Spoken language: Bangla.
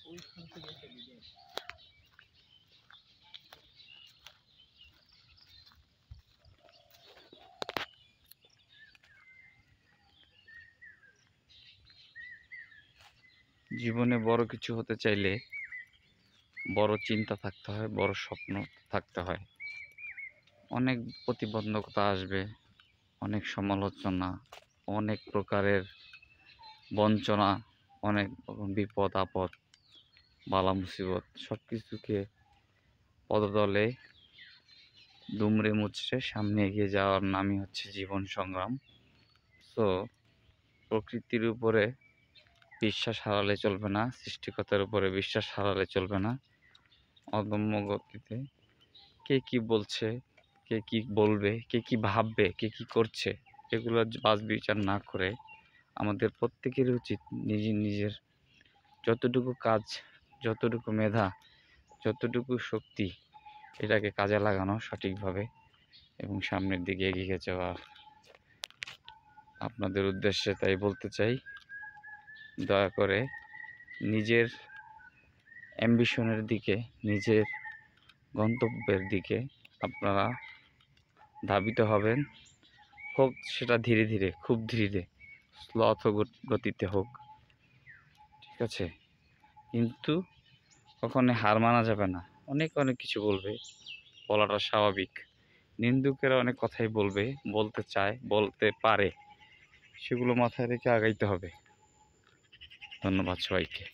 জীবনে বড় কিছু হতে চাইলে বড় চিন্তা থাকতে হয়, বড় স্বপ্ন থাকতে হয়। অনেক প্রতিবন্ধকতা আসবে, অনেক সমালোচনা, অনেক প্রকারের বঞ্চনা, অনেক রকম বিপদ আপদ, বালা মুসিবত সব কিছুকে পদতলে দুমড়ে মুচড়ে সামনে এগিয়ে যাওয়ার নামই হচ্ছে জীবন সংগ্রাম। সো প্রকৃতির উপরে বিশ্বাস হারালে চলবে না, সৃষ্টিকর্তার উপরে বিশ্বাস হারালে চলবে না। অদম্য গতিতে কে কি বলছে, কে কি বলবে, কে কি ভাববে, কে কি করছে, এগুলো বাছ বিচার না করে আমাদের প্রত্যেকেরই উচিত নিজের যতটুকু কাজ, যতটুকু মেধা, যতটুকু শক্তি, এটাকে কাজে লাগানো সঠিকভাবে এবং সামনের দিকে এগিয়ে যাওয়া। আপনাদের উদ্দেশ্যে তাই বলতে চাই, দয়া করে নিজের অ্যাম্বিশনের দিকে, নিজের গন্তব্যের দিকে আপনারা ধাবিত হবেন। হোক সেটা ধীরে ধীরে, খুব ধীরে, স্লথ গতিতে হোক, ঠিক আছে? কিন্তু কখনোই হার মানা যাবে না। অনেক কিছু বলবে, বলাটা স্বাভাবিক। নিন্দুকেরা অনেক কথাই বলবে, বলতে চায়, বলতে পারে, সেগুলো মাথায় রেখে আগাইতে হবে। ধন্যবাদ সবাইকে।